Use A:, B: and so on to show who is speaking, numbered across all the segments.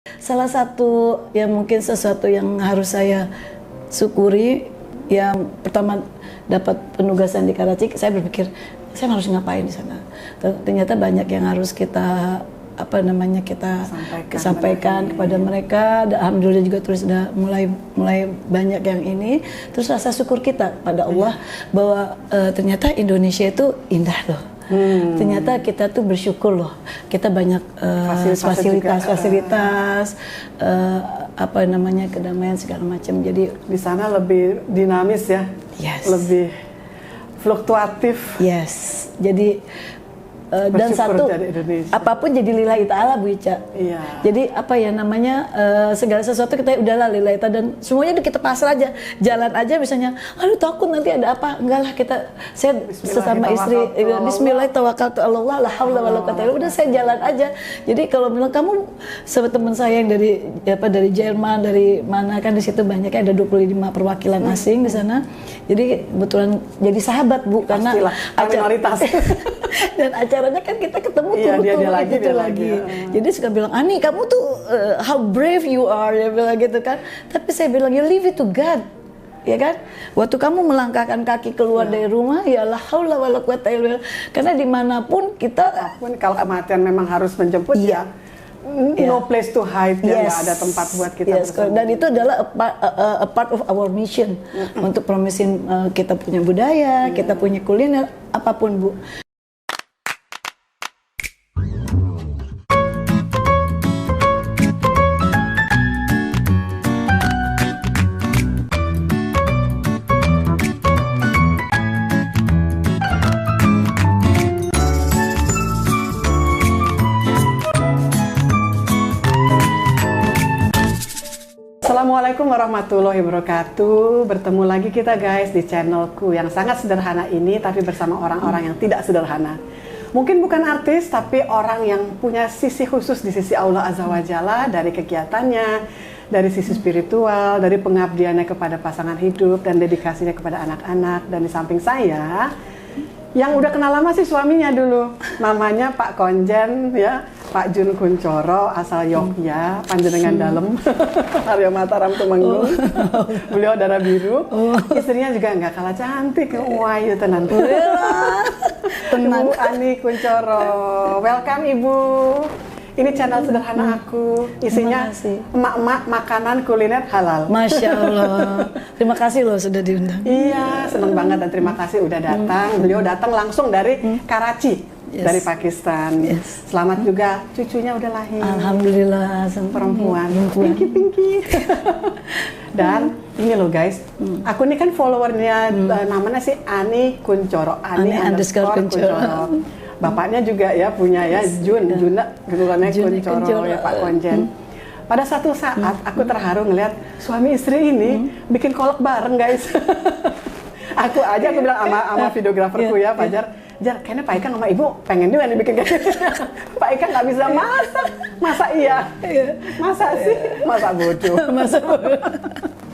A: Salah satu yang mungkin sesuatu yang harus saya syukuri, yang pertama dapat penugasan di Karachi, saya berpikir saya harus ngapain di sana. Ternyata banyak yang harus kita kita sampaikan kepada mereka. Alhamdulillah juga terus sudah mulai banyak yang ini. Terus rasa syukur kita pada Allah bahwa ternyata Indonesia itu indah loh. Ternyata kita tuh bersyukur loh, kita banyak fasilitas, kedamaian segala macam. Jadi
B: di sana lebih dinamis ya, lebih fluktuatif.
A: Yes, jadi dan satu apapun jadi lillahi ta'ala Bu Ica.
B: Iya.
A: Jadi segala sesuatu kita udahlah lillahi ta'ala, dan semuanya kita pasrah aja, jalan aja. Misalnya aduh takut nanti ada apa, enggak lah, saya sesama istri bismillah tawakkaltu Allah la haula wala quwata illa billah, udah saya jalan aja. Jadi kalau bilang kamu sama teman saya yang dari Jerman, dari mana, kan di situ banyaknya ada 25 perwakilan asing di sana. Jadi kebetulan jadi sahabat Bu, karena
B: minoritas.
A: Dan acaranya kan kita ketemu dia lagi. Jadi suka bilang, Ani kamu tuh how brave you are, dia bilang gitu kan. Tapi saya bilang, you leave it to God, ya kan. Waktu kamu melangkahkan kaki keluar dari rumah, ya la haula wala quwata illa billah. Karena dimanapun kita,
B: kalau kematian memang harus menjemput no place to hide, nggak ada tempat buat kita.
A: Dan itu adalah a part of our mission untuk promosin kita punya budaya, kita punya kuliner, apapun Bu.
B: Assalamualaikum warahmatullahi wabarakatuh. Bertemu lagi kita guys di channelku yang sangat sederhana ini, tapi bersama orang-orang yang tidak sederhana. Mungkin bukan artis, tapi orang yang punya sisi khusus di sisi Allah Azza wa Jalla, dari kegiatannya, dari sisi spiritual, dari pengabdiannya kepada pasangan hidup, dan dedikasinya kepada anak-anak. Dan di samping saya, yang udah kenal lama sih suaminya dulu, namanya Pak Konjen ya, Pak Jun Kuncoro, asal Yogyakarta, panjenengan dalem, Arya Mataram Tumenggung. Beliau darah biru, istrinya juga nggak kalah cantik, wayu tenan. Ibu Ani Kuncoro, welcome Ibu. Ini channel sederhana aku, isinya emak-emak makanan kuliner halal.
A: Masya Allah, terima kasih loh sudah diundang.
B: Iya, seneng banget dan terima kasih udah datang. Beliau datang langsung dari Karachi, dari Pakistan. Selamat juga, cucunya udah lahir.
A: Alhamdulillah,
B: perempuan. Pinky. Dan ini loh guys, aku ini kan followernya, namanya sih Ani Kuncoro, Ani _ Kuncoro. Bapaknya juga ya punya ya, Juna Kuncoro ya, Pak Konjen. Pada satu saat aku terharu ngelihat suami istri ini bikin kolak bareng guys. Aku bilang sama videograferku ya, Pak Jar, kayaknya Pak Ika sama Ibu pengen juga nih bikin kayak gitu. Pak Ika nggak bisa masak, masa iya? Masa sih? Masa bodoh.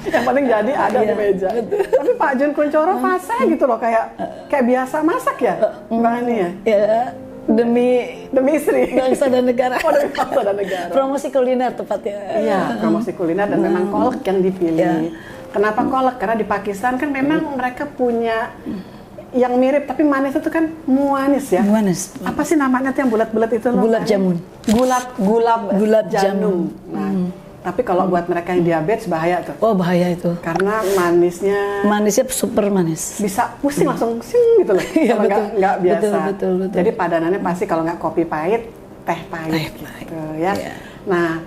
B: Yang penting jadi ada di meja. Tapi Pak Jun Kuncoro fase gitu loh, kayak biasa masak ya, Mbak Ani ya?
A: Ya, demi istri, bangsa dan negara.
B: Oh, demi bangsa dan negara.
A: Promosi kuliner tepatnya.
B: Iya, promosi kuliner, dan memang kolak yang dipilih. Kenapa kolak? Karena di Pakistan kan memang mereka punya yang mirip tapi manis itu kan muanis ya.
A: Muanis.
B: Apa sih namanya tuh yang bulat-bulat itu loh?
A: Gulab jamun.
B: Gulab jamun. Nah, tapi kalau buat mereka yang diabetes bahaya tuh.
A: Oh, bahaya itu.
B: Karena manisnya
A: super manis.
B: Bisa pusing langsung sing gitu loh.
A: Iya,
B: kalau nggak biasa.
A: Betul.
B: Jadi padanannya pasti kalau nggak kopi pahit, teh pahit gitu ya. Nah,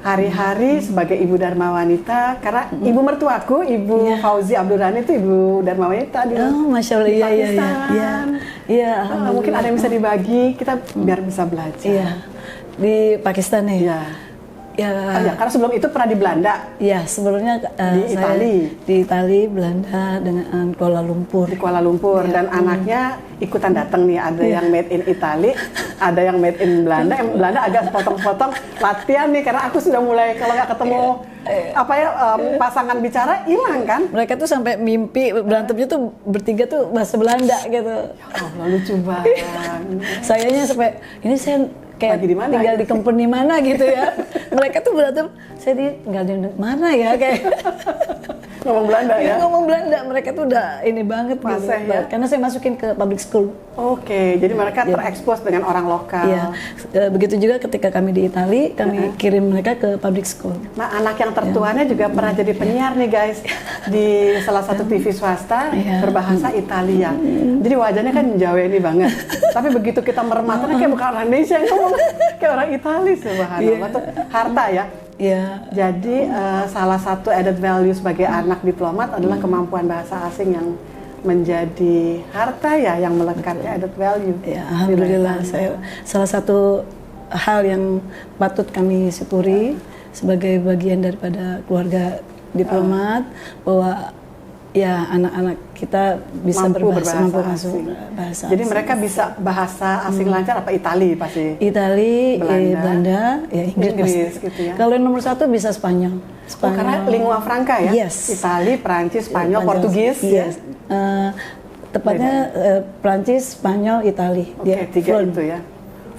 B: hari-hari sebagai ibu Dharma Wanita, karena ibu mertuaku, Ibu Fauzi Abdurrani itu ibu Dharma Wanita di
A: Masya Allah,
B: Pakistan. Iya. Mungkin ada yang bisa dibagi, kita biar bisa belajar.
A: Iya. Di Pakistan nih.
B: Iya. Ya, karena sebelum itu pernah di Belanda.
A: Ya, sebelumnya di Itali, Belanda, dengan Kuala Lumpur.
B: Di Kuala Lumpur, dan anaknya ikutan datang nih. Ada yang made in Itali, ada yang made in Belanda. Yang Belanda agak sepotong-sepotong latihan nih, karena aku sudah mulai kalau nggak ketemu pasangan bicara hilang kan.
A: Mereka tuh sampai mimpi berantemnya tuh bertiga tuh bahasa Belanda gitu.
B: Ya Allah, lucu banget.
A: Sayanya sampai ini saya kayak tinggal di company mana gitu ya. Mereka tuh berantem, saya di nggak ada mana ya kayak
B: Ngomong Belanda ya?
A: ngomong Belanda. Mereka tuh udah ini banget gitu.
B: Masa ya?
A: Karena saya masukin ke public school.
B: Oke, jadi mereka terekspos dengan orang lokal.
A: Iya, begitu juga ketika kami di Italia, kami kirim mereka ke public school.
B: Nah, anak yang tertuanya juga pernah jadi penyiar nih guys di salah satu TV swasta berbahasa Italia. Jadi wajahnya kan Jawa ini banget. Tapi begitu kita mermatanya kayak bukan orang Indonesia yang ngomong, kayak orang Italia subhanallah. Tuh harta ya.
A: Iya.
B: Jadi salah satu added value sebagai anak diplomat adalah kemampuan bahasa asing yang menjadi harta ya, yang melekat ya, added value.
A: Ya, alhamdulillah. Saya salah satu hal yang patut kami syukuri sebagai bagian daripada keluarga diplomat bahwa ya anak-anak kita bisa
B: mampu
A: berbahasa
B: bahasa asing. Jadi mereka bisa bahasa asing lancar apa Itali pasti?
A: Itali, Belanda, ya Inggris
B: gitu ya.
A: Kalau nomor 1 bisa Spanyol.
B: Oh, karena lingua franca ya?
A: Yes.
B: Itali, Prancis, Spanyol, Portugis.
A: Yes. Tepatnya Prancis, Spanyol, Itali.
B: Oke, 3
A: fluent.
B: itu ya.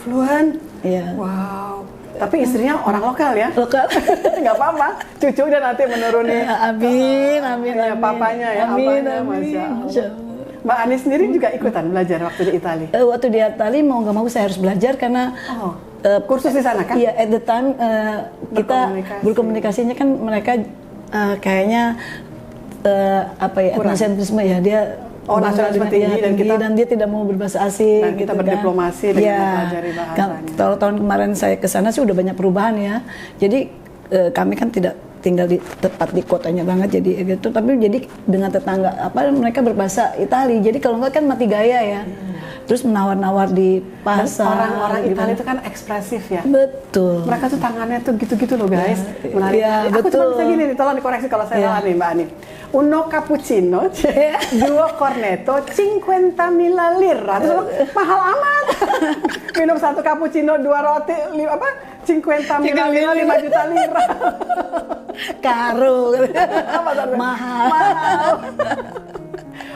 B: Fluent?
A: Iya.
B: Wow. Tapi istrinya orang lokal ya?
A: Lokal.
B: Nggak apa-apa. Cucu udah nanti menuruni.
A: Amin.
B: Ya, papanya ya,
A: amin,
B: abahnya,
A: amin.
B: Masya Allah. Mbak Ani sendiri juga ikutan belajar waktu di Itali?
A: Waktu di Itali mau nggak mau saya harus belajar karena
B: kursus di sana kan?
A: Iya, at the time kita berkomunikasinya kan mereka kayaknya apa ya, etnosentrisme ya, dia
B: nasionalisme tinggi
A: dan dia tidak mau berbahasa asing.
B: Dan kita
A: gitu
B: berdiplomasi
A: kan.
B: dengan mempelajari bahasanya.
A: Kalau tahun kemarin saya ke sana sih udah banyak perubahan ya. Jadi kami kan tidak tinggal tepat di kotanya banget jadi gitu, tapi jadi dengan tetangga mereka berbahasa Itali. Jadi kalau enggak kan mati gaya ya. Terus menawar-nawar di pasar.
B: Orang-orang
A: gitu.
B: Italia itu kan ekspresif ya.
A: Betul.
B: Mereka tuh tangannya tuh gitu-gitu loh guys. Menarik.
A: Ya,
B: Aku
A: betul.
B: cuma bisa gini nih, tolong dikoreksi kalau saya salah nih Mbak Ani. Uno cappuccino, 2 cornetto, 50.000 lira. Terus mahal amat. Minum 1 cappuccino, 2 roti, 50.000 lira, 5 juta lira.
A: Karo.
B: Mahal.
A: Mahal.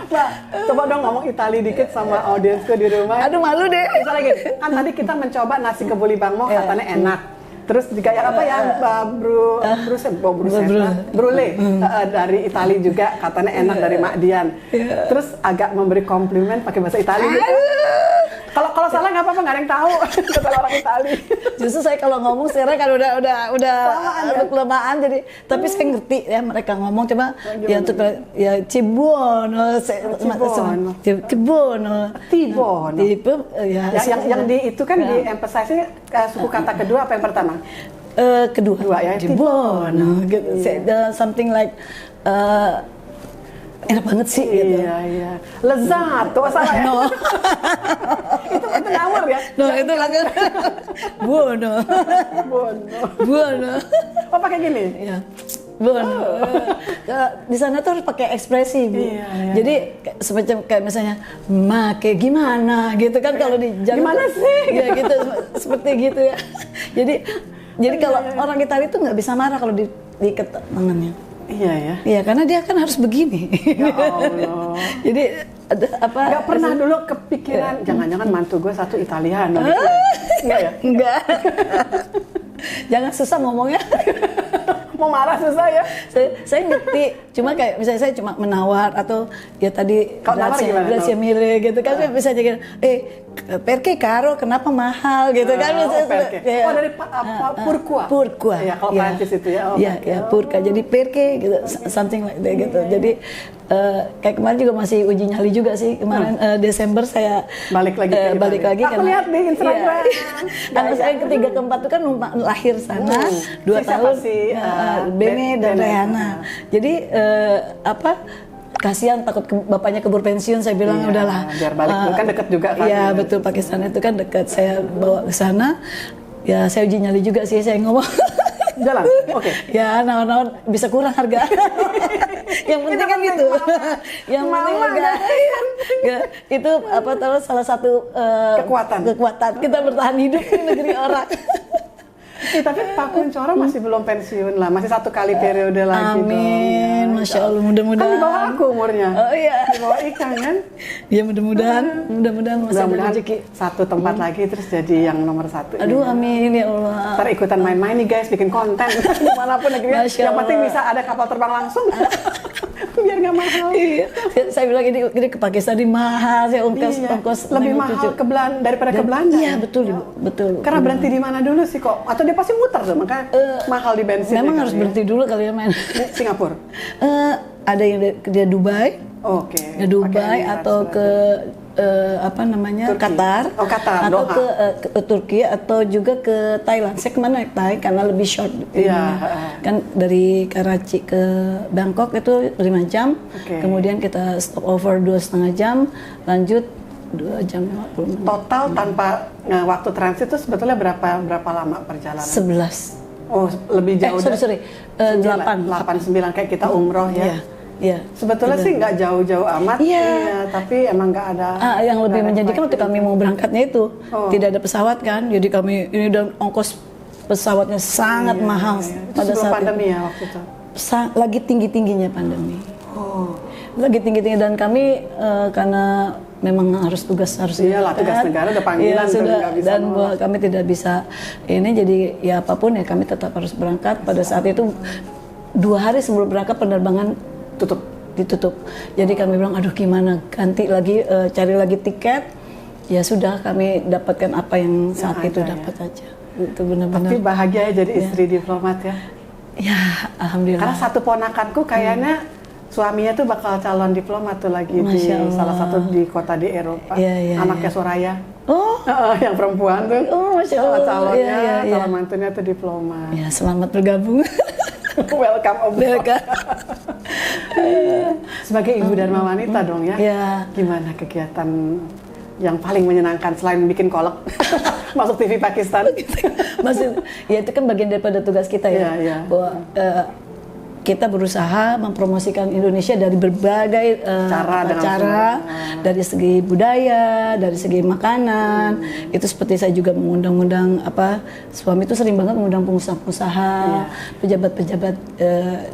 B: Mbak, coba dong ngomong Itali dikit sama audiensku di rumah.
A: Aduh malu deh.
B: Misalnya gini, kan tadi kita mencoba nasi kebuli Bangmo katanya enak. Terus juga yang apa ya, brulee dari Itali juga katanya enak dari Mak Dian. Terus agak memberi komplimen pakai bahasa Itali gitu. Kalau salah nggak apa-apa, nggak ada yang tahu kata orang Itali.
A: Justru saya kalau ngomong sekarang kan udah kelamaan jadi, tapi saya ngerti ya mereka ngomong, coba ya untuk ya cibono,
B: tibono.
A: Ya,
B: yang di itu kan di emphasize-nya suku kata kedua apa yang pertama?
A: Kedua
B: ya,
A: cibono gitu. Something like enak banget sih gitu.
B: Iya. Lezat tuh salah ya.
A: No.
B: itu ngawur ya.
A: No, itu lagi buono.
B: Oh, pakai gini.
A: Iya. Buono. Di sana tuh harus pakai ekspresi, Bu.
B: Iya.
A: Jadi semacam kayak misalnya kayak gimana gitu kan kalau di Jakarta.
B: Gimana sih?
A: Ya gitu seperti gitu ya. Jadi kalau orang Italia itu nggak bisa marah kalau diikat tangannya.
B: Iya ya.
A: Iya, karena dia kan harus begini.
B: Ya Allah.
A: Jadi ada apa?
B: Gak pernah dulu kepikiran jangan-jangan mantu gue satu Italiano. Enggak ya?
A: Enggak. Jangan susah ngomongnya.
B: Mau marah susah ya?
A: Saya ngerti, cuma kayak misalnya saya cuma menawar atau ya tadi
B: grazie
A: mille gitu kan, bisa jadi perché caro, kenapa mahal gitu kan.
B: Dari Purqua. Ya, kalau Prancis itu ya.
A: Iya, Purqua. Jadi perché gitu, something like that gitu. Jadi kayak kemarin juga masih uji nyali juga sih. Kemarin Desember saya balik lagi
B: Aku lihat di Instagram.
A: Karena saya ketiga keempat itu kan lahir sana 2 tahun. Bene dan Rehana. Jadi kasihan takut bapaknya keburu pensiun, saya bilang udahlah.
B: Biar balik kan dekat juga kan.
A: Iya betul, Pakistan itu kan dekat, saya bawa ke sana. Ya saya uji nyali juga sih, saya ngomong.
B: Jalan, oke.
A: Ya nawan-nawan bisa kurang harga. Yang penting kan gitu. Yang penting harga. Itu salah satu kekuatan kita bertahan hidup di negeri orang.
B: Tapi Pak Kunchoro masih belum pensiun lah, masih 1 kali periode lagi dong.
A: Amin, Masya Allah, mudah-mudahan.
B: Kan di bawah aku umurnya.
A: Oh iya.
B: Di bawah Ikan kan.
A: Ya mudah-mudahan masih ada rezeki.
B: Satu tempat lagi terus jadi yang nomor 1.
A: Aduh, amin ya Allah.
B: Ntar ikutan main-main nih guys, bikin konten dimanapun negerinya. Yang penting bisa ada kapal terbang langsung. Biar nggak mahal.
A: Iya. Saya bilang ini ke Pakistan ini mahal, saya ongkos
B: lebih mahal ke Belanda daripada ke Belanda.
A: Iya betul, betul.
B: Karena berhenti di mana dulu sih kok? Atau dia pasti muter tuh, makanya mahal di bensin.
A: Memang harus berhenti dulu kali ya main.
B: Singapura.
A: Ada yang dia Dubai.
B: Oke.
A: Ke Dubai atau ke
B: Turki.
A: Qatar,
B: Qatar,
A: atau
B: Doha.
A: ke Turki atau juga ke Thailand. Saya kemana naik Thai karena lebih short.
B: Iya.
A: Kan dari Karachi ke Bangkok itu 5 jam.
B: Oke.
A: Kemudian kita stop over 2,5 jam, lanjut 2 jam 50 menit.
B: Total tanpa waktu transit itu sebetulnya berapa lama perjalanan?
A: 11.
B: Oh, lebih jauh.
A: Sorry. 8.
B: 9 kayak kita umroh ya.
A: Iya.
B: Sebetulnya sih nggak jauh-jauh amat,
A: Iya.
B: tapi emang nggak ada.
A: Yang lebih menjanjikan waktu kami mau berangkatnya itu tidak ada pesawat kan, jadi kami ini udah ongkos pesawatnya sangat mahal
B: Pada
A: pada saat
B: pandemi
A: itu.
B: ya waktu itu.
A: Lagi tinggi-tingginya pandemi. Lagi tinggi-tinggi dan kami karena memang harus tugas
B: Iyalah, tugas negara udah panggilan
A: sudah
B: nggak bisa
A: dan
B: nolak.
A: kami tidak bisa ini jadi ya apapun ya kami tetap harus berangkat pada saat itu 2 hari sebelum berangkat penerbangan ditutup. Jadi kami bilang aduh gimana ganti lagi cari lagi tiket. Ya sudah kami dapatkan apa yang saat itu dapat aja. Itu benar-benar.
B: Tapi bahagia ya jadi istri diplomat ya.
A: Ya alhamdulillah.
B: Karena satu ponakanku kayaknya suaminya tuh bakal calon diplomat tuh lagi di salah satu di kota di Eropa. Anaknya Soraya.
A: Oh,
B: yang perempuan tuh.
A: Oh, Masya Allah.
B: Calonnya, calon mantunya tuh diplomat.
A: Ya selamat bergabung.
B: Welcome Om.
A: Welcome.
B: Sebagai ibu Dharma wanita dong ya. Gimana kegiatan yang paling menyenangkan selain bikin kolak masuk TV Pakistan?
A: Masih, ya itu kan bagian daripada tugas kita ya. Bahwa kita berusaha mempromosikan Indonesia dari berbagai cara dari segi budaya, dari segi makanan. Itu seperti saya juga mengundang-undang suami itu sering banget mengundang pengusaha-pengusaha, pejabat-pejabat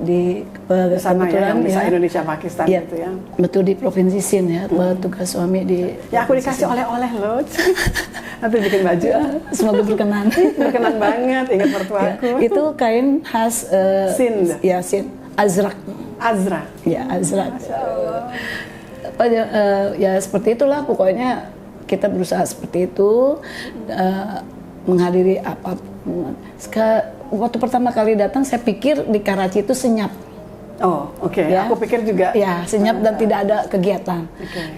A: di
B: sana ya, yang bisa Indonesia Pakistan gitu ya.
A: Betul di provinsi Sind ya, tugas suami di.
B: Ya aku dikasih oleh-oleh loh. Nanti bikin baju.
A: Semoga berkenan.
B: Berkenan banget, ingat mertuaku.
A: Itu kain khas
B: Sind.
A: Ya, Sind. Azrak. Ya, Azrak. Ya seperti itulah pokoknya kita berusaha seperti itu menghadiri apapun. Waktu pertama kali datang saya pikir di Karachi itu senyap.
B: Oh, oke. Ya. Aku pikir juga.
A: Ya, senyap dan tidak ada kegiatan.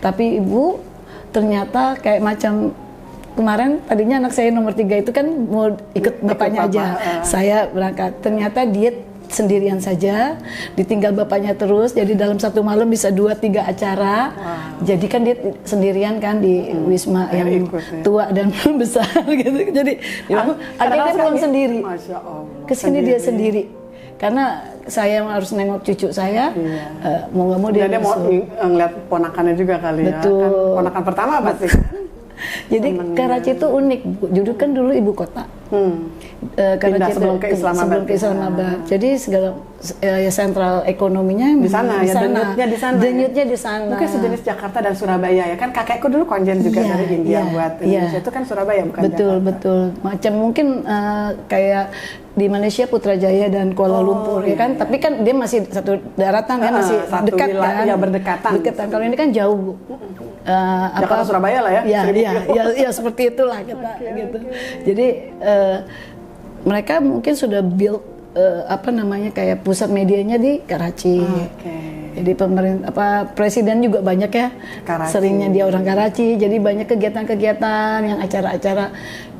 A: Tapi ibu ternyata kayak macam kemarin tadinya anak saya nomor 3 itu kan mau ikut bapaknya aja. Saya berangkat. Ternyata dia sendirian saja, ditinggal bapaknya terus. Jadi dalam satu malam bisa 2-3 acara. Jadi kan dia sendirian kan di Wisma yang tua dan besar gitu. Jadi akhirnya pulang sendiri. Kesini dia sendiri. Karena saya harus nengok cucu saya, mau nggak mau dia
B: ngeliat ponakannya juga kali ya.
A: Betul.
B: Kan ponakan pertama pasti.
A: Jadi Karachi itu unik, Judul kan dulu ibu kota.
B: Karachi sebelum ke
A: Islamabad. Jadi segala sentral ekonominya
B: di sana, denyutnya
A: di sana.
B: Mungkin sejenis Jakarta dan Surabaya ya kan. Kakekku dulu konjen juga dari India buat Indonesia. Itu kan Surabaya bukan Jakarta. Betul.
A: Macam mungkin kayak di Malaysia Putrajaya dan Kuala Lumpur ya kan. Tapi kan dia masih satu daratan ya, masih dekat kan.
B: Ya berdekatan.
A: Kalau ini kan jauh.
B: Jakarta Surabaya lah ya.
A: Ya seperti itulah kita gitu. Jadi mereka mungkin sudah build kayak pusat medianya di Karachi. Jadi presiden juga banyak ya. Seringnya dia orang Karachi. Jadi banyak kegiatan-kegiatan yang acara-acara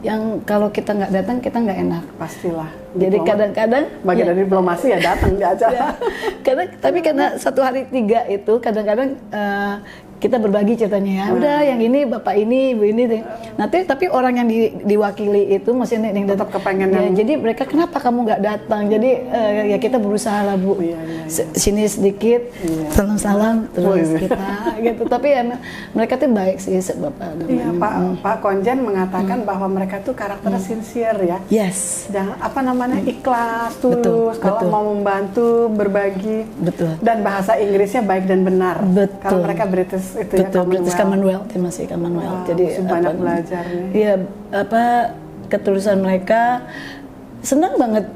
A: yang kalau kita nggak datang kita nggak enak.
B: Pastilah.
A: Jadi kadang-kadang
B: bagian dari diplomasi ya datang di acara.
A: Tapi karena 1 hari 3 itu kadang-kadang kita berbagi ceritanya ya. Udah yang ini bapak ini, ibu ini. Nanti tapi orang yang diwakili itu maksudnya yang
B: tetap kepengen
A: ya, jadi mereka kenapa kamu nggak datang? Jadi ya kita berusaha lah Bu. Sini sedikit, salam-salam terus kita gitu. Tapi ya mereka tuh baik sih bapak.
B: Iya Pak Konjen mengatakan bahwa mereka tuh karakternya sincere ya.
A: Yes.
B: Dan apa namanya ikhlas, tulus. Kalau mau membantu, berbagi.
A: Betul.
B: Dan bahasa Inggrisnya baik dan benar.
A: Betul.
B: Kalau mereka British itu
A: ya British Commonwealth ya masih Commonwealth. Jadi
B: banyak belajarnya.
A: Iya ketulusan mereka. Senang banget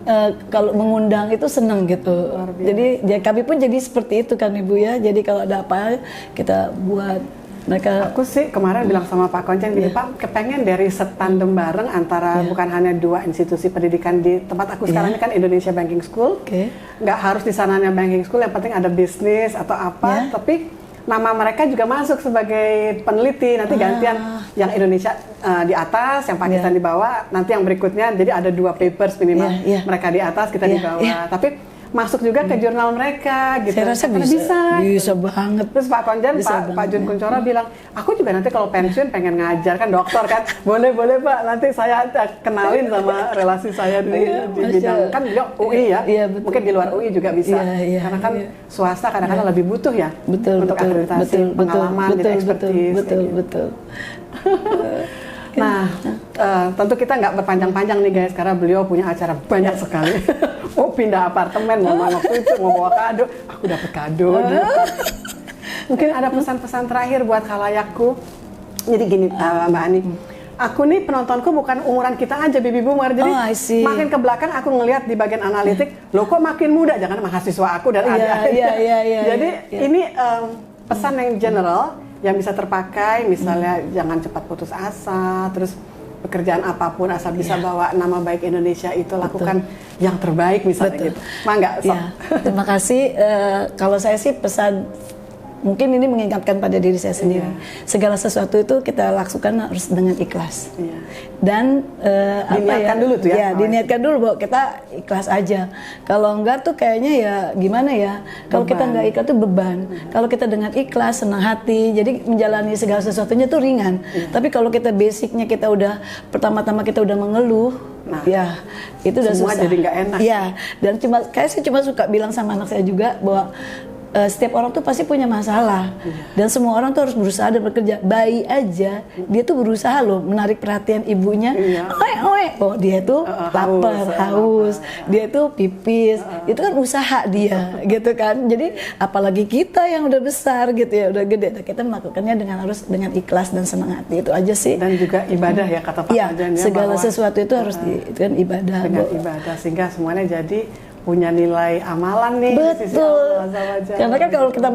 A: kalau mengundang itu senang gitu. Jadi ya, kami pun jadi seperti itu kan Ibu ya. Jadi kalau ada apa kita buat mereka.
B: Aku sih kemarin bilang sama Pak Konjen gini, Pak kepengen dari setandem bareng antara bukan hanya dua institusi pendidikan di tempat aku sekarang ini kan Indonesia Banking School. Nggak harus di sananya Banking School, yang penting ada bisnis atau apa. Tapi nama mereka juga masuk sebagai peneliti, nanti gantian yang Indonesia di atas, yang Pakistan di bawah, nanti yang berikutnya, jadi ada 2 papers minimal, mereka di atas, kita di bawah, tapi masuk juga ke jurnal mereka gitu.
A: Saya rasa bisa banget.
B: Terus Pak Konjen, Pak Jun Kuncoro bilang, aku juga nanti kalau pensiun pengen ngajar kan dokter kan, boleh Pak, nanti saya kenalin sama relasi saya di bidang kan beliau UI ya, mungkin di luar UI juga bisa, karena kan swasta kadang-kadang lebih butuh ya untuk akreditasi, pengalaman, expertise. Betul. Nah, tentu kita nggak berpanjang-panjang nih guys, karena beliau punya acara banyak sekali. Mau pindah apartemen, waktu itu mau bawa kado, aku dapat kado. Mungkin ada pesan-pesan terakhir buat khalayakku. Jadi gini Mbak Ani, aku nih penontonku bukan umuran kita aja baby boomer, jadi makin ke belakang aku ngelihat di bagian analitik, loh kok makin muda, jangan mahasiswa aku dan adik-adik. Jadi ini pesan yang general yang bisa terpakai, misalnya jangan cepat putus asa, terus pekerjaan apapun asal bisa bawa nama baik Indonesia itu lakukan yang terbaik misalnya gitu. Mangga,
A: terima kasih. Kalau saya sih pesan mungkin ini mengingatkan pada diri saya sendiri. Segala sesuatu itu kita lakukan harus dengan ikhlas. Dan
B: diniatkan dulu tuh ya.
A: Diniatkan dulu bahwa kita ikhlas aja. Kalau enggak tuh kayaknya ya gimana ya. Kalau kita enggak ikhlas tuh beban. Kalau kita dengan ikhlas, senang hati, jadi menjalani segala sesuatunya tuh ringan. Tapi kalau kita basicnya kita udah pertama-tama kita udah mengeluh, ya itu udah
B: semua
A: susah.
B: Jadi nggak enak.
A: Ya, dan saya cuma suka bilang sama anak saya juga bahwa setiap orang tuh pasti punya masalah dan semua orang tuh harus berusaha dan bekerja. Bayi aja dia tuh berusaha loh menarik perhatian ibunya. Oh dia tuh lapar, haus, dia tuh pipis, itu kan usaha dia gitu kan. Jadi apalagi kita yang udah besar gitu ya, udah gede, kita melakukannya harus dengan ikhlas dan senang hati, itu aja sih.
B: Dan juga ibadah ya kata Pak Konjen ya,
A: segala sesuatu itu harus itu kan ibadah.
B: Dengan ibadah sehingga semuanya jadi punya nilai amalan nih.
A: Betul. Karena kan kalau kita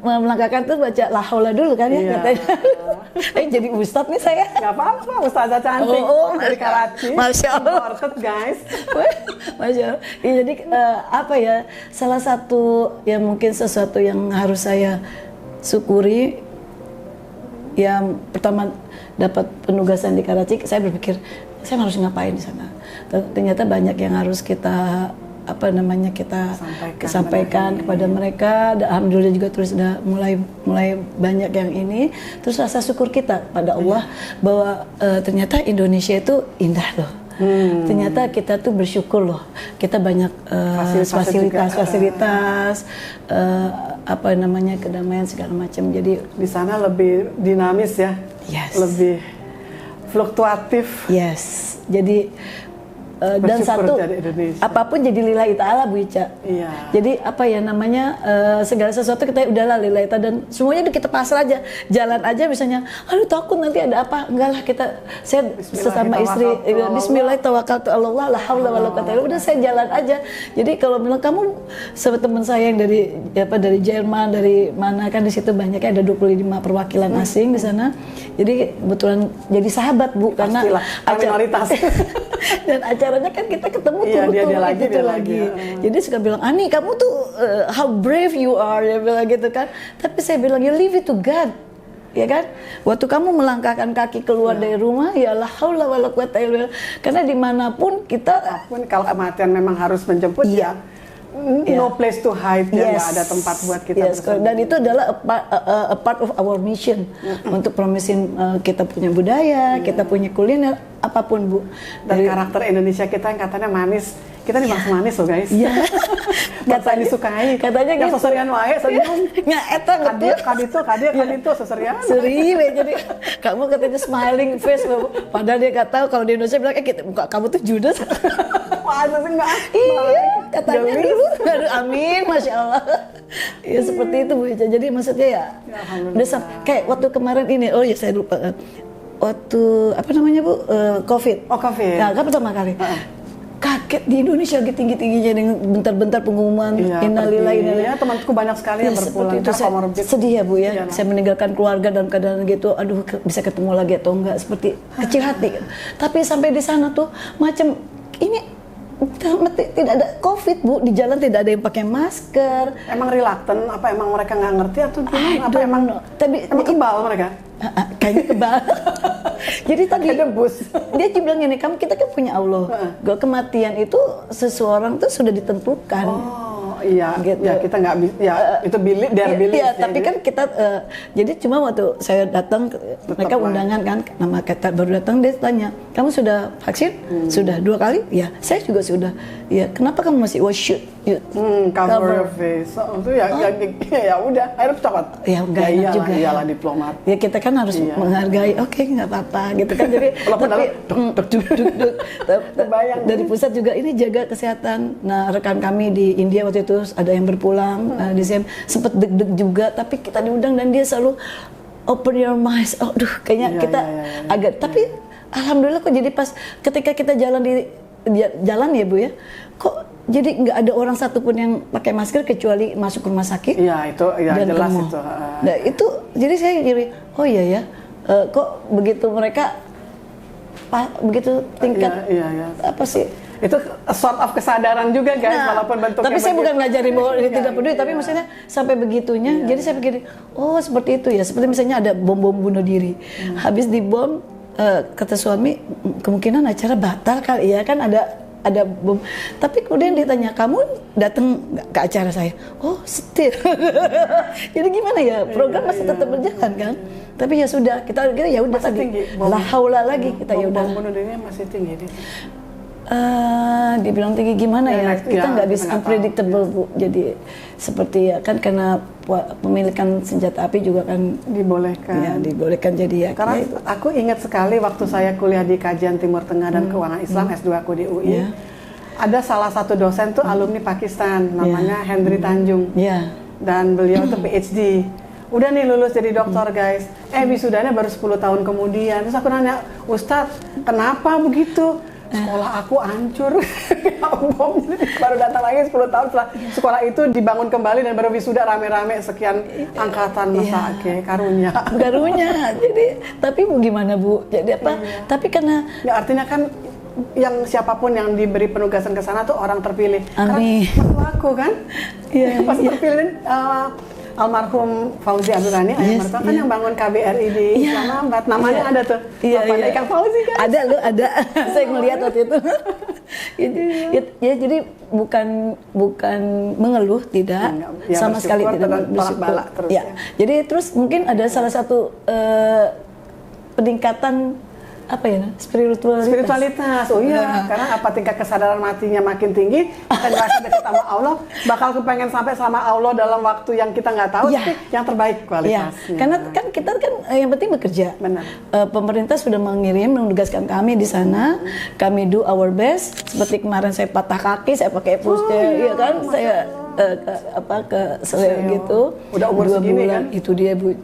A: melangkahkan tuh baca la haula dulu kan ya katanya. Jadi ustadz nih saya.
B: Gak apa-apa, ustazah cantik dari Karachi.
A: Masya Allah.
B: Imported guys.
A: Masya Allah. Ya, jadi apa ya, salah satu yang mungkin sesuatu yang harus saya syukuri, yang pertama dapat penugasan di Karachi, saya berpikir saya harus ngapain di sana. Ternyata banyak yang harus kita kita sampaikan kepada mereka. Alhamdulillah juga terus sudah mulai banyak yang ini. Terus rasa syukur kita pada Allah bahwa ternyata Indonesia itu indah loh. Ternyata kita tuh bersyukur loh. Kita banyak fasilitas, kedamaian segala macam. Jadi
B: di sana lebih dinamis ya. Lebih fluktuatif.
A: Jadi dan satu apapun jadi lillahi ta'ala Bu Ica. Jadi segala sesuatu kita udahlah lillahi ta'ala, dan semuanya kita pasrah aja, jalan aja misalnya, aduh takut nanti ada apa, enggak lah, saya sesama istri bismillah tawakkaltu Allah la haula wala quwwata illa billah, udah saya jalan aja. Jadi kalau bilang kamu sama teman saya yang dari Jerman, dari mana kan, di situ banyaknya ada 25 perwakilan asing di sana. Jadi kebetulan jadi sahabat Bu, karena
B: minoritas.
A: Dan acaranya kan kita ketemu dia lagi. Jadi suka bilang, Ani kamu tuh how brave you are, dia bilang gitu kan. Tapi saya bilang, you leave it to God, ya kan. Waktu kamu melangkahkan kaki keluar dari rumah, ya la haula wala quwwata illa billah. Karena dimanapun kita,
B: kalau kematian memang harus menjemput no place to hide, ya nggak ada tempat buat kita bersembunyi.
A: Dan itu adalah a part of our mission untuk promosin kita punya budaya, kita punya kuliner, apapun Bu.
B: Dan karakter Indonesia kita yang katanya manis, kita nih bangsa manis loh guys.
A: Iya.
B: Katanya disukai.
A: Katanya
B: yang
A: gitu.
B: seserian wae senyum.
A: Nggak eta betul.
B: Kadito seserian.
A: Seri jadi kamu katanya smiling face loh. Padahal dia nggak tahu kalau di Indonesia bilang kita muka kamu tuh judes.
B: Masa sih nggak?
A: Iya, katanya dulu. Aduh, amin, masya Allah. Ya seperti itu Bu Ica. Jadi maksudnya ya, udah kayak waktu kemarin ini, oh ya saya lupa. Waktu apa namanya Bu, COVID.
B: Oh COVID.
A: Nah, kan pertama kali. Kaget di Indonesia lagi tinggi-tingginya dengan bentar-bentar pengumuman innalillahi.
B: Ya, temanku banyak sekali yang berpulang.
A: Itu saya sedih ya Bu ya.
B: Iya,
A: saya meninggalkan keluarga dalam keadaan gitu. Aduh, bisa ketemu lagi atau enggak, seperti kecil hati. Tapi sampai di sana tuh macam ini tidak ada COVID Bu, di jalan tidak ada yang pakai masker.
B: Emang reluctant? Apa emang mereka nggak ngerti atau gimana? Apa emang kebal mereka?
A: Kayaknya kebal. Jadi tadi
B: debus.
A: Dia bilang gini, kita kan punya Allah. Kematian itu seseorang tuh sudah ditentukan.
B: Iya, gitu. Ya kita nggak bisa, ya itu bilik,
A: Iya, tapi kan kita, jadi cuma waktu saya datang, mereka undangan kan, nama kita baru datang, dia tanya, kamu sudah vaksin? Sudah 2 kali? Ya, saya juga sudah. Ya, kenapa kamu masih wash shoot?
B: Cover face. Itu ya udah, akhirnya copot.
A: Ya enggak enak juga.
B: Iyalah diplomat.
A: Ya kita kan harus menghargai, oke nggak apa-apa gitu kan. Jadi tapi dari pusat juga ini jaga kesehatan. Nah rekan kami di India waktu itu ada yang berpulang, di sini sempat deg-deg juga, tapi kita diundang dan dia selalu open your minds. Aduh kayaknya kita agak, tapi alhamdulillah kok jadi pas ketika kita jalan ya Bu ya, kok jadi nggak ada orang satupun yang pakai masker kecuali masuk rumah sakit.
B: Iya itu ya jelas itu.
A: Nah itu jadi saya jadi oh iya ya, kok begitu mereka begitu tingkat apa sih?
B: Itu sort of kesadaran juga guys, walaupun bentuknya.
A: Tapi saya bukan ngajarin bahwa dia tidak peduli, tapi maksudnya sampai begitunya. Jadi saya pikir, oh seperti itu ya. Seperti misalnya ada bom bunuh diri, habis dibom, kata suami kemungkinan acara batal kali ya kan ada bom. Tapi kemudian ditanya, kamu datang ke acara saya? Oh setir. Jadi gimana ya, program masih tetap berjalan kan? Tapi ya sudah, kita ya udah tadi la haula lagi kita ya udah.
B: Bom bunuh dirinya masih tinggi.
A: Dibilang tinggi gimana ya, kita nggak bisa unpredictable Bu. Jadi seperti ya kan karena pemilikan senjata api juga kan
B: dibolehkan.
A: Ya dibolehkan jadi ya.
B: Karena aku ingat sekali waktu saya kuliah di Kajian Timur Tengah dan Keuangan Islam S2 aku di UI. Ada salah satu dosen tuh alumni Pakistan, namanya Hendry Tanjung. Dan beliau tuh PhD. Udah nih lulus jadi dokter guys. Wisudanya baru 10 tahun kemudian. Terus aku nanya, Ustadz, kenapa begitu? Sekolah aku hancur, bom, baru datang lagi 10 tahun setelah sekolah itu dibangun kembali dan baru wisuda rame-rame sekian angkatan masa karunia.
A: Jadi tapi gimana Bu? Jadi apa? Tapi karena
B: ya artinya kan yang siapapun yang diberi penugasan ke sana tuh orang terpilih.
A: Amin.
B: Karena aku kan, pas terpilih. Almarhum Fauzi Abdurrani, ayah mertua kan yang bangun KBRI di Islamabad, namanya ada tuh, Bapaknya Kang Fauzi kan?
A: Ada, saya melihat waktu itu. Jadi bukan mengeluh, tidak, sama sekali tidak bersyukur. Jadi terus mungkin ada salah satu peningkatan apa ya, spiritualitas.
B: Oh iya, karena apa tingkat kesadaran matinya makin tinggi, kita ngerasa dekat sama Allah, bakal kepengen sampai sama Allah dalam waktu yang kita nggak tahu, tapi yang terbaik kualitasnya.
A: Karena kan kita kan yang penting bekerja.
B: Benar.
A: Pemerintah sudah menugaskan kami di sana, kami do our best. Seperti kemarin saya patah kaki, saya pakai pushchair, kan, saya ke sel gitu.
B: Udah umur
A: 2
B: segini
A: bulan,
B: kan?
A: Itu dia Bu.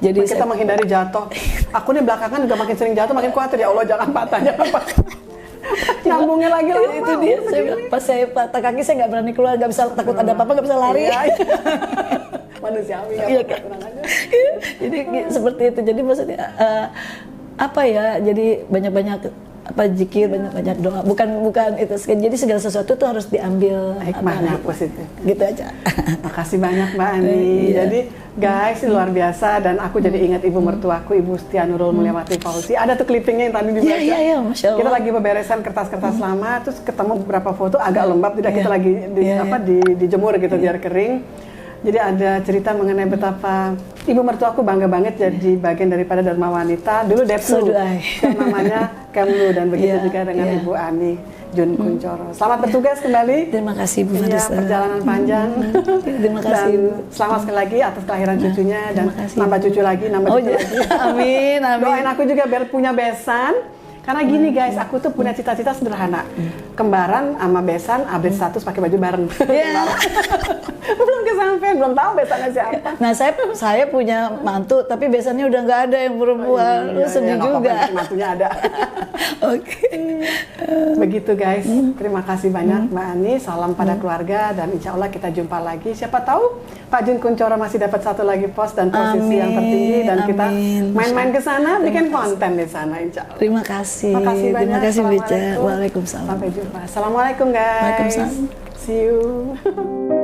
A: Jadi
B: kita menghindari jatuh. Aku nih belakangan juga makin sering jatuh, makin khawatir ya Allah jangan patah. Nyambungnya lagi lah.
A: Itu dia. Pas saya patah kaki saya nggak berani keluar, nggak bisa, takut ada apa-apa, nggak bisa lari.
B: Manusiawi.
A: Jadi seperti itu. Jadi maksudnya apa ya? Jadi banyak zikir, banyak-banyak doa. Bukan itu. Jadi segala sesuatu tuh harus diambil
B: hikmahnya positif.
A: Gitu aja.
B: Makasih banyak Mbak Ani. Jadi guys, luar biasa, dan aku jadi ingat ibu mertuaku, Ibu Setia Nurul Mulyawati Fauzi. Ada tuh clippingnya yang tadi dibaca.
A: Iya, Masya Allah.
B: Kita lagi beberesan kertas-kertas lama, terus ketemu beberapa foto agak lembab, tidak kita lagi dijemur gitu biar kering. Jadi ada cerita mengenai betapa ibu mertuaku bangga banget jadi bagian daripada Dharma Wanita. Dulu Deplu, yang namanya Kemlu, dan begitu juga dengan Ibu Ani Jun Kuncoro. Selamat bertugas kembali.
A: Terima kasih Bu Marisa.
B: Perjalanan panjang.
A: Terima kasih.
B: Dan selamat sekali lagi atas kelahiran cucunya, dan nambah cucu lagi, nambah cucu lagi.
A: Amin, amin.
B: Doain aku juga biar punya besan. Karena gini guys, aku tuh punya cita-cita sederhana. Kembaran sama besan update status pakai baju bareng. Belum kesampean, belum tahu besannya siapa.
A: Nah, saya punya mantu, tapi besannya udah nggak ada yang perempuan. Lu sedih juga.
B: Mantunya ada.
A: Oke.
B: Begitu guys. Terima kasih banyak Mbak Ani. Salam pada keluarga, dan insya Allah kita jumpa lagi. Siapa tahu Pak Jun Kuncoro masih dapat satu lagi pos dan posisi yang tertinggi, dan kita main-main ke sana, bikin konten di sana insya Allah.
A: Terima kasih.
B: Makasih banyak.
A: Terima kasih Bica. Waalaikumsalam.
B: Sampai jumpa. Assalamualaikum guys.
A: Waalaikumsalam.
B: See you.